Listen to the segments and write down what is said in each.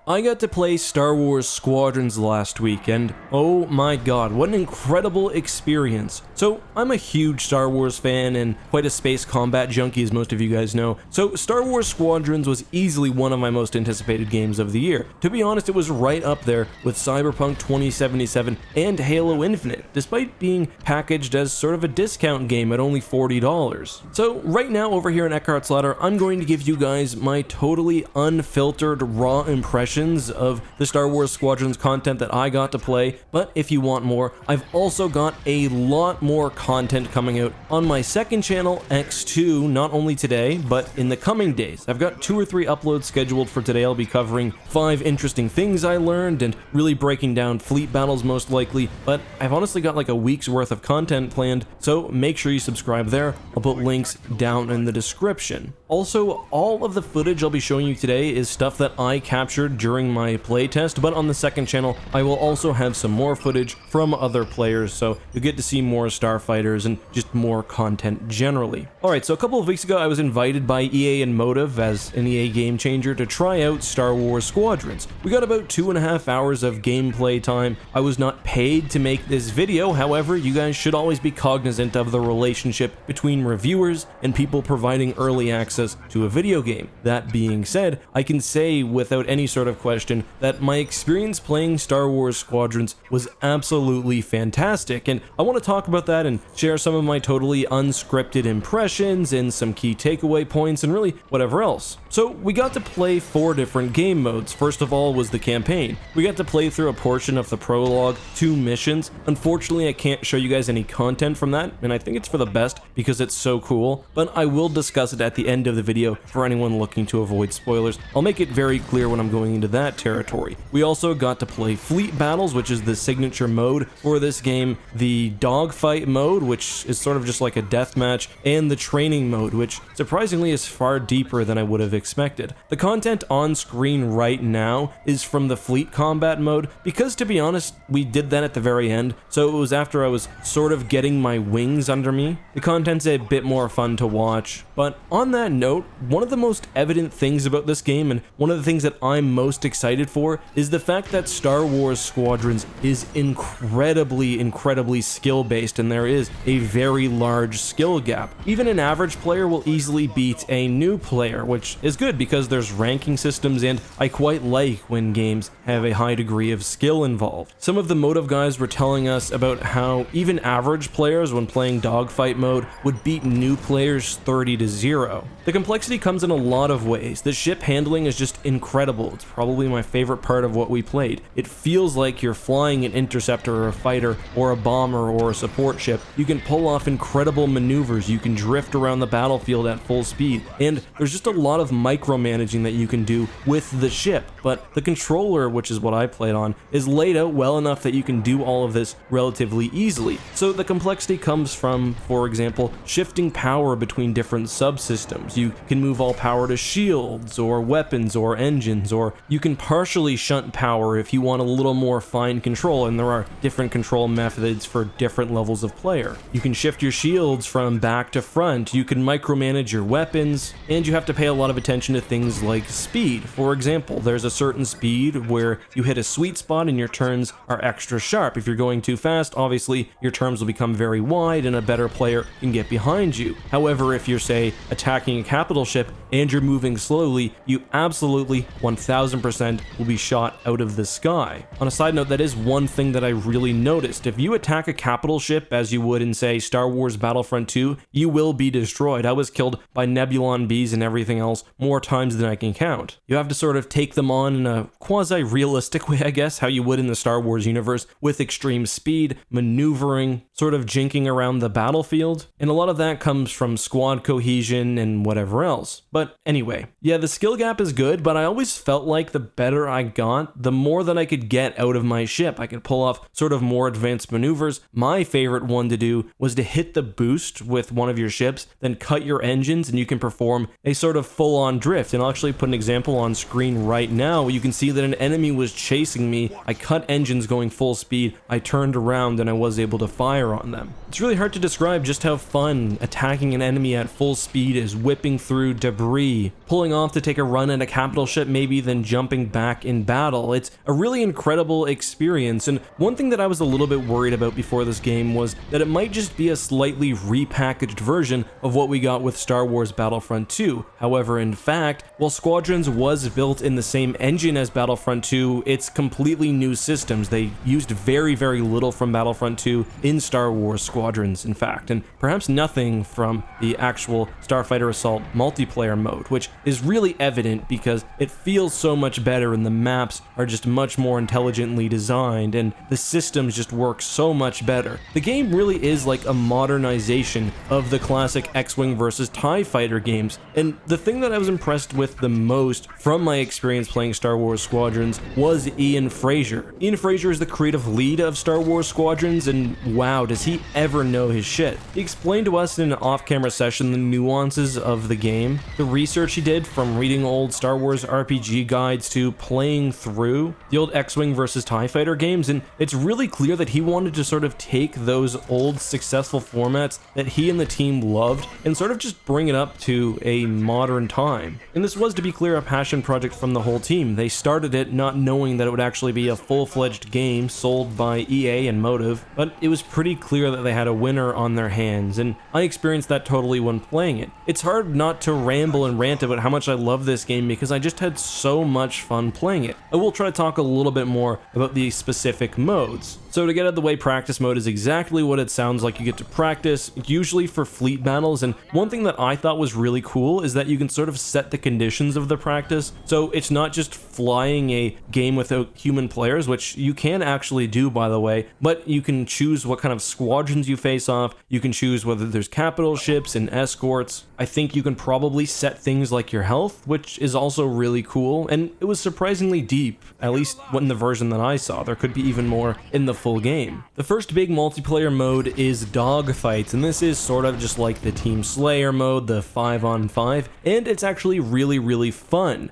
I got to play Star Wars Squadrons last week, and oh my god, what an incredible experience. So, I'm a huge Star Wars fan and quite a space combat junkie, as most of you guys know, so Star Wars Squadrons was easily one of my most anticipated games of the year. To be honest, it was right up there with Cyberpunk 2077 and Halo Infinite, despite being packaged as sort of a discount game at only $40. So, right now over here in Eckhart's Ladder, I'm going to give you guys my totally unfiltered, raw impressions of the Star Wars Squadrons content that I got to play, but if you want more, I've also got a lot more content coming out on my second channel, X2, not only today, but in the coming days. I've got 2 or 3 uploads scheduled for today. I'll be covering 5 interesting things I learned and really breaking down fleet battles most likely, but I've honestly got like a week's worth of content planned, so make sure you subscribe there. I'll put links down in the description. Also, all of the footage I'll be showing you today is stuff that I captured during my playtest, but on the second channel, I will also have some more footage from other players, so you'll get to see more starfighters and just more content generally. Alright, so a couple of weeks ago, I was invited by EA and Motive as an EA game changer to try out Star Wars Squadrons. We got about 2.5 hours of gameplay time. I was not paid to make this video, however, you guys should always be cognizant of the relationship between reviewers and people providing early access to a video game. That being said, I can say without any sort of question that my experience playing Star Wars Squadrons was absolutely fantastic, and I want to talk about that and share some of my totally unscripted impressions and some key takeaway points and really whatever else. So we got to play 4 different game modes. First of all was the campaign. We got to play through a portion of the prologue, 2 missions. Unfortunately, I can't show you guys any content from that, and I think it's for the best because it's so cool, but I will discuss it at the end of the video for anyone looking to avoid spoilers. I'll make it very clear when I'm going into that territory. We also got to play fleet battles, which is the signature mode for this game, the dogfight mode, which is sort of just like a deathmatch, and the training mode, which surprisingly is far deeper than I would have expected. The content on screen right now is from the fleet combat mode, because to be honest, we did that at the very end, so it was after I was sort of getting my wings under me. The content's a bit more fun to watch, but on that note, one of the most evident things about this game, and one of the things that I'm most excited for, is the fact that Star Wars Squadrons is incredibly skill-based, and there is a very large skill gap. Even an average player will easily beat a new player, which is good because there's ranking systems, and I quite like when games have a high degree of skill involved. Some of the Motive guys were telling us about how even average players, when playing dogfight mode, would beat new players 30-0. The complexity comes in a lot of ways. The ship handling is just incredible. It's probably my favorite part of what we played. It feels like you're flying an interceptor or a fighter or a bomber or a support ship. You can pull off incredible maneuvers. You can drift around the battlefield at full speed. And there's just a lot of micromanaging that you can do with the ship. But the controller, which is what I played on, is laid out well enough that you can do all of this relatively easily. So the complexity comes from, for example, shifting power between different subsystems. You can move all power to shields or weapons or engines, or you can partially shunt power if you want a little more fine control, and there are different control methods for different levels of player. You can shift your shields from back to front, you can micromanage your weapons, and you have to pay a lot of attention to things like speed. For example, there's a certain speed where you hit a sweet spot and your turns are extra sharp. If you're going too fast, obviously your turns will become very wide and a better player can get behind you. However, if you're, say, attacking a capital ship and you're moving slowly, you absolutely 1000% will be shot out of the sky. On a side note, that is one thing that I really noticed. If you attack a capital ship as you would in, say, Star Wars Battlefront 2, you will be destroyed. I was killed by Nebulon bees and everything else more times than I can count. You have to sort of take them on in a quasi-realistic way, I guess, how you would in the Star Wars universe, with extreme speed, maneuvering, sort of jinking around the battlefield, and a lot of that comes from squad cohesion and whatever else. But anyway, yeah, the skill gap is good, but I always felt like the better I got, the more that I could get out of my ship. I could pull off sort of more advanced maneuvers. My favorite one to do was to hit the boost with one of your ships, then cut your engines, and you can perform a sort of full-on drift. And I'll actually put an example on screen right now. You can see that an enemy was chasing me. I cut engines going full speed. I turned around and I was able to fire on them. It's really hard to describe just how fun attacking an enemy at full speed is, whipping flipping through debris, pulling off to take a run at a capital ship, maybe then jumping back in battle. It's a really incredible experience, and one thing that I was a little bit worried about before this game was that it might just be a slightly repackaged version of what we got with Star Wars Battlefront 2. However, in fact, while Squadrons was built in the same engine as Battlefront 2, it's completely new systems. They used very, very little from Battlefront 2 in Star Wars Squadrons, in fact, and perhaps nothing from the actual Starfighter Assault multiplayer mode, which is really evident because it feels so much better and the maps are just much more intelligently designed and the systems just work so much better. The game really is like a modernization of the classic X-Wing versus TIE Fighter games, and the thing that I was impressed with the most from my experience playing Star Wars Squadrons was Ian Fraser. Ian Fraser is the creative lead of Star Wars Squadrons, and wow, does he ever know his shit. He explained to us in an off-camera session the nuances of the game, the research he did from reading old Star Wars RPG guides to playing through the old X-Wing versus TIE Fighter games, and it's really clear that he wanted to sort of take those old successful formats that he and the team loved and sort of just bring it up to a modern time. And this was, to be clear, a passion project from the whole team. They started it not knowing that it would actually be a full-fledged game sold by EA and Motive, but it was pretty clear that they had a winner on their hands, and I experienced that totally when playing it. It's hard not to ramble and rant about how much I love this game because I just had so much fun playing it. I will try to talk a little bit more about the specific modes. So to get out of the way, practice mode is exactly what it sounds like. You get to practice, usually for fleet battles, and one thing that I thought was really cool is that you can sort of set the conditions of the practice, so it's not just flying a game without human players, which you can actually do, by the way, but you can choose what kind of squadrons you face off, you can choose whether there's capital ships and escorts. I think you can probably set things like your health, which is also really cool, and it was surprisingly deep, at least in the version that I saw. There could be even more in the full game. The first big multiplayer mode is Dogfights, and this is sort of just like the Team Slayer mode, the 5-on-5, and it's actually really, really fun.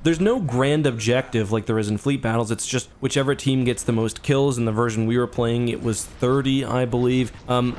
There's no grand objective like there is in fleet battles, it's just whichever team gets the most kills. In the version we were playing, it was 30, I believe.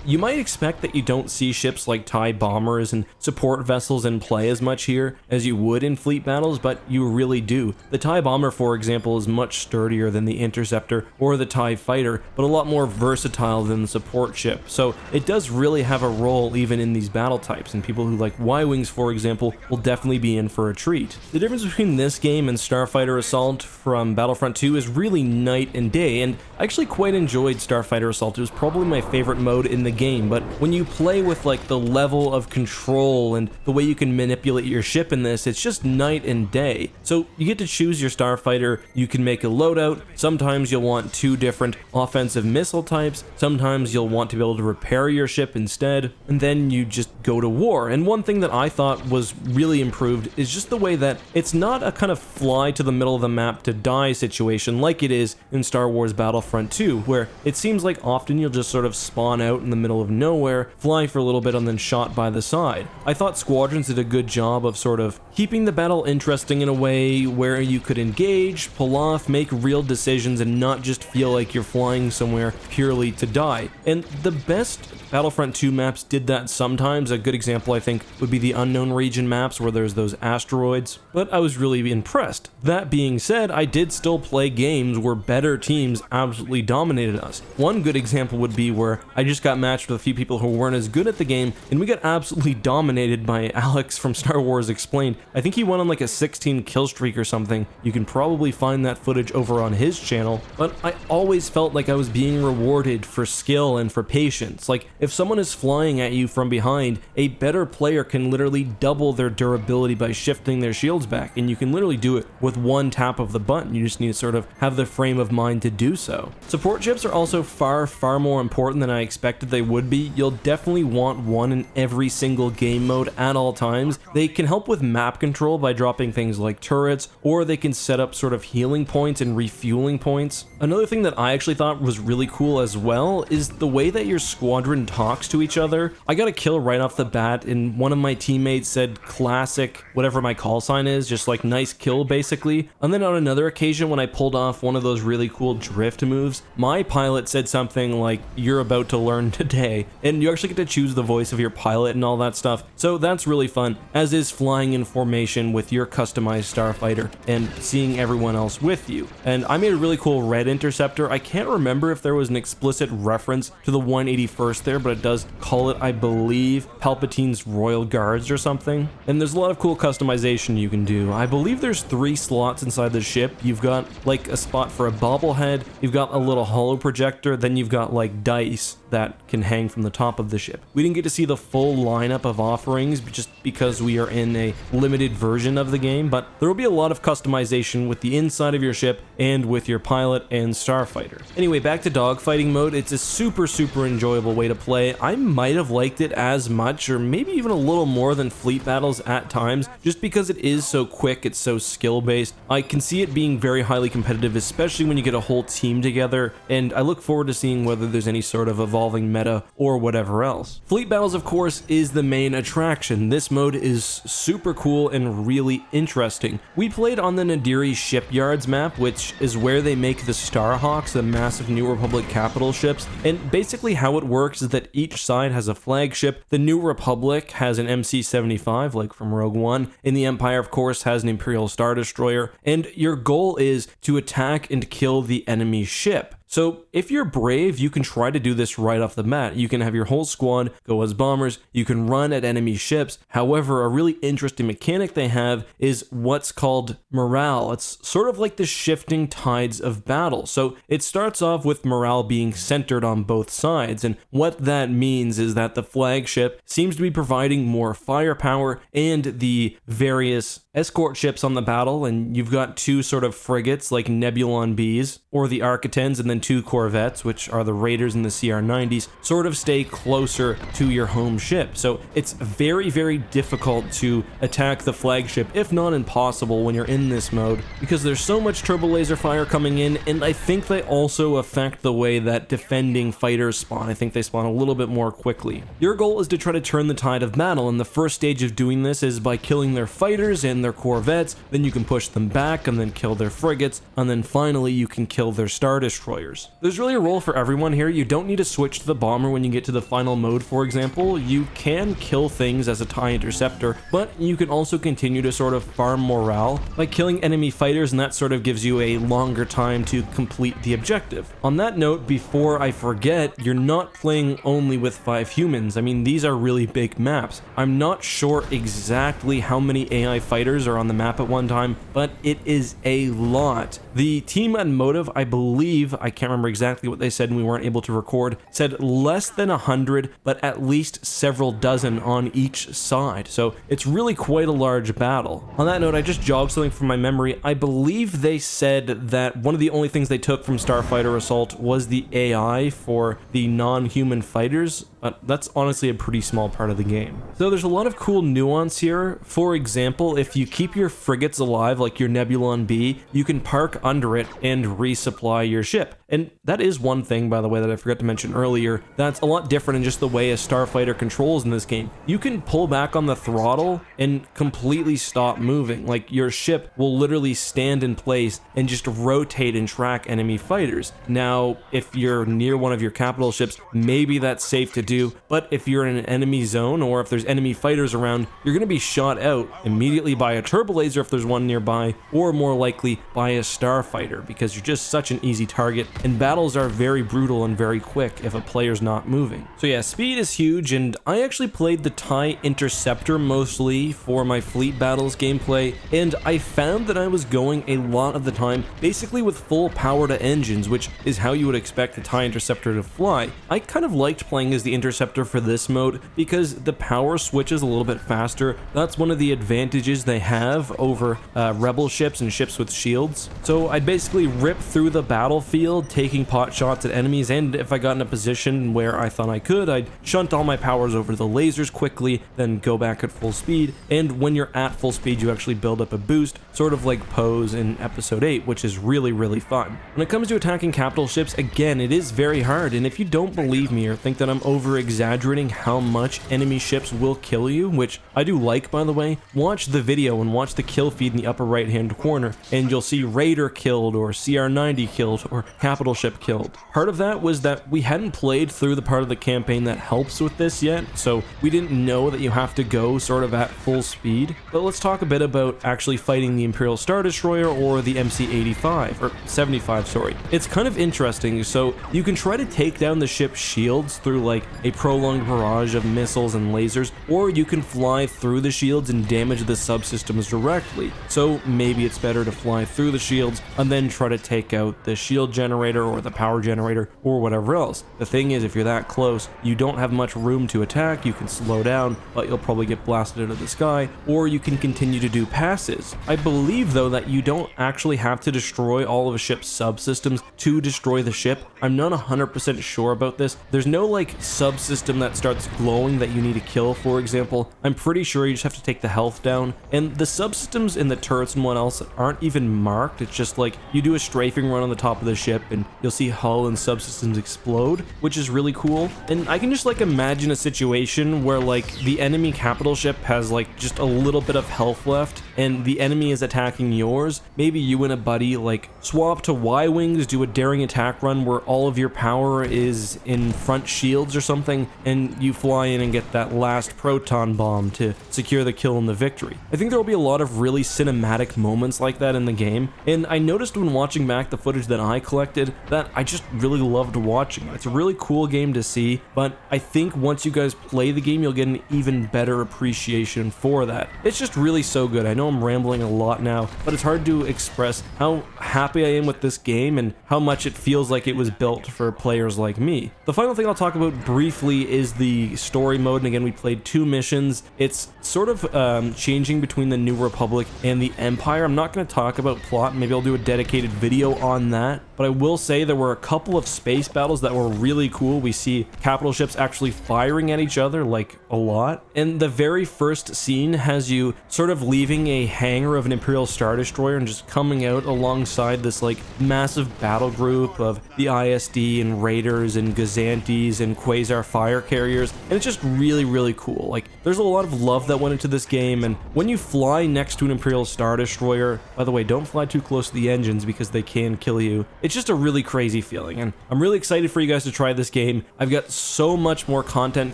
You might expect that you don't see ships like TIE bombers and support vessels in play as much here as you would in fleet battles, but you really do. The TIE bomber, for example, is much sturdier than the interceptor or the TIE fighter, but a lot more versatile than the support ship, so it does really have a role even in these battle types, and people who like Y-Wings, for example, will definitely be in for a treat. The difference between this game and Starfighter Assault from Battlefront 2 is really night and day, and I actually quite enjoyed Starfighter Assault. It was probably my favorite mode in the game, but when you play with like the level of control and the way you can manipulate your ship in this, it's just night and day. So you get to choose your starfighter, you can make a loadout, sometimes you'll want two different offensive missile types, sometimes you'll want to be able to repair your ship instead, and then you just go to war. And one thing that I thought was really improved is just the way that it's not a kind of fly to the middle of the map to die situation like it is in Star Wars Battlefront 2, where it seems like often you'll just sort of spawn out in the middle of nowhere, fly for a little bit, and then shot by the side. I thought Squadrons did a good job of sort of keeping the battle interesting in a way where you could engage, pull off, make real decisions, and not just feel like you're flying somewhere purely to die. And the best Battlefront 2 maps did that sometimes. A good example, I think, would be the Unknown Region maps where there's those asteroids, but I was really impressed. That being said, I did still play games where better teams absolutely dominated us. One good example would be where I just got matched with a few people who weren't as good at the game, and we got absolutely dominated by Alex from Star Wars Explained. I think he went on like a 16 kill streak or something. You can probably find that footage over on his channel, but I always felt like I was being rewarded for skill and for patience. Like, if someone is flying at you from behind, a better player can literally double their durability by shifting their shields back, and you can literally do it with one tap of the button. You just need to sort of have the frame of mind to do so. Support ships are also far more important than I expected they would be. You'll definitely want one in every single game mode at all times. They can help with map control by dropping things like turrets, or they can set up sort of healing points and refueling points. Another thing that I actually thought was really cool as well is the way that your squadron talks to each other. I got a kill right off the bat, and one of my teammates said classic, whatever my call sign is, just like nice kill basically. And then on another occasion when I pulled off one of those really cool drift moves, my pilot said something like, "You're about to learn today," and you actually get to choose the voice of your pilot and all that stuff. So that that's really fun, as is flying in formation with your customized starfighter and seeing everyone else with you. And I made a really cool red interceptor. I can't remember if there was an explicit reference to the 181st there, but it does call it, I believe, Palpatine's Royal Guards or something. And there's a lot of cool customization you can do. I believe there's 3 slots inside the ship. You've got like a spot for a bobblehead, you've got a little holo projector, then you've got like dice that can hang from the top of the ship. We didn't get to see the full lineup of offerings just because we are in a limited version of the game, but there will be a lot of customization with the inside of your ship and with your pilot and starfighter. Anyway, back to dogfighting mode. It's a super enjoyable way to play. I might have liked it as much or maybe even a little more than fleet battles at times, just because it is so quick, it's so skill based. I can see it being very highly competitive, especially when you get a whole team together, and I look forward to seeing whether there's any sort of evolving meta or whatever else. Fleet battles, of course, is the main attraction. This mode is super cool and really interesting. We played on the Nadiri Shipyards map, which is where they make the Starhawks, the massive New Republic capital ships, and basically how it works is that each side has a flagship. The New Republic has an MC-75, like from Rogue One, and the Empire, of course, has an Imperial Star Destroyer, and your goal is to attack and kill the enemy ship. So if you're brave, you can try to do this right off the bat. You can have your whole squad go as bombers, you can run at enemy ships. However, a really interesting mechanic they have is what's called morale. It's sort of like the shifting tides of battle. So it starts off with morale being centered on both sides, and what that means is that the flagship seems to be providing more firepower, and the various escort ships on the battle, and you've got 2 sort of frigates like Nebulon Bs or the Architens, and then 2 corvettes, which are the Raiders and the CR-90s, sort of stay closer to your home ship. So it's very difficult to attack the flagship, if not impossible, when you're in this mode, because there's so much turbo laser fire coming in, and I think they also affect the way that defending fighters spawn. I think they spawn a little bit more quickly. Your goal is to try to turn the tide of battle, and the first stage of doing this is by killing their fighters and their corvettes. Then you can push them back and then kill their frigates, and then finally you can kill their Star Destroyers. There's really a role for everyone here. You don't need to switch to the bomber when you get to the final mode, for example. You can kill things as a TIE interceptor, but you can also continue to sort of farm morale by killing enemy fighters, and that sort of gives you a longer time to complete the objective. On that note, before I forget, you're not playing only with 5 humans. I mean, these are really big maps. I'm not sure exactly how many AI fighters are on the map at one time, but it is a lot. The team at Motive, I believe, I can't remember exactly what they said and we weren't able to record, said less than 100, but at least several dozen on each side. So it's really quite a large battle. On that note, I just jogged something from my memory. I believe they said that one of the only things they took from Starfighter Assault was the AI for the non-human fighters, but that's honestly a pretty small part of the game. So there's a lot of cool nuance here. For example, if you keep your frigates alive, like your Nebulon B, you can park under it and resupply your ship. And that is one thing, by the way, that I forgot to mention earlier, that's a lot different in just the way a starfighter controls in this game. You can pull back on the throttle and completely stop moving. Like, your ship will literally stand in place and just rotate and track enemy fighters. Now, if you're near one of your capital ships, maybe that's safe to do, but if you're in an enemy zone or if there's enemy fighters around, you're going to be shot out immediately by a turbo laser if there's one nearby, or more likely by a starfighter, because you're just such an easy target, and battles are very brutal and very quick if a player's not moving. So yeah, speed is huge, and I actually played the TIE Interceptor mostly for my fleet battles gameplay, and I found that I was going a lot of the time basically with full power to engines, which is how you would expect the TIE Interceptor to fly. I kind of liked playing as the Interceptor for this mode because the power switches a little bit faster. That's one of the advantages they have over rebel ships and ships with shields. So I'd basically rip through the battlefield, taking pot shots at enemies, and if I got in a position where I thought I could, I'd shunt all my powers over the lasers quickly, then go back at full speed. And when you're at full speed, you actually build up a boost, sort of like Poe's in episode 8, which is really fun. When it comes to attacking capital ships, again, it is very hard, and if you don't believe me or think that I'm over exaggerating how much enemy ships will kill you, which I do like, by the way, watch the video and watch the kill feed in the upper right hand corner, and you'll see Raider killed, or CR-90 killed, or Capital capital ship killed. Part of that was that we hadn't played through the part of the campaign that helps with this yet, so we didn't know that you have to go sort of at full speed. But let's talk a bit about actually fighting the Imperial Star Destroyer or the MC-85, or 75, sorry. It's kind of interesting. So you can try to take down the ship's shields through like a prolonged barrage of missiles and lasers, or you can fly through the shields and damage the subsystems directly. So maybe it's better to fly through the shields and then try to take out the shield generator or the power generator or whatever else. The thing is, if you're that close, you don't have much room to attack. You can slow down, but you'll probably get blasted out of the sky, or you can continue to do passes. I believe though that you don't actually have to destroy all of a ship's subsystems to destroy the ship. I'm not 100% sure about this. There's no like subsystem that starts glowing that you need to kill, for example. I'm pretty sure you just have to take the health down, and the subsystems and the turrets and what else aren't even marked. It's just like you do a strafing run on the top of the ship and you'll see hull and subsystems explode, which is really cool. And I can just like imagine a situation where like the enemy capital ship has like just a little bit of health left and the enemy is attacking yours. Maybe you and a buddy like swap to Y-wings, do a daring attack run where all of your power is in front shields or something, and you fly in and get that last proton bomb to secure the kill and the victory. I think there will be a lot of really cinematic moments like that in the game, and I noticed when watching back the footage that I collected that I just really loved watching it. It's a really cool game to see, but I think once you guys play the game, you'll get an even better appreciation for that. It's just really so good. I know I'm rambling a lot now, but it's hard to express how happy I am with this game and how much it feels like it was built for players like me. The final thing I'll talk about briefly is the story mode, and again, we played 2 missions. It's sort of changing between the New Republic and the Empire. I'm not going to talk about plot, maybe I'll do a dedicated video on that, but I will say there were a couple of space battles that were really cool. We see capital ships actually firing at each other like a lot, and the very first scene has you sort of leaving a hangar of an Imperial Star Destroyer and just coming out alongside this like massive battle group of the ISD and Raiders and Gazantes and Quasar fire carriers, and it's just really cool. Like, there's a lot of love that went into this game, and when you fly next to an Imperial Star Destroyer, by the way, don't fly too close to the engines because they can kill you. It's just a really crazy feeling, and I'm really excited for you guys to try this game. I've got so much more content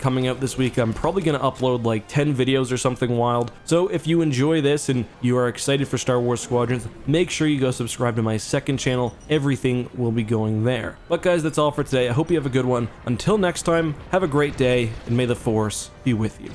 coming out this week. I'm probably going to upload like 10 videos or something wild. So if you enjoy this and you are excited for Star Wars Squadrons, make sure you go subscribe to my second channel. Everything will be going there. But guys, that's all for today. I hope you have a good one. Until next time, have a great day, and may the Force be with you.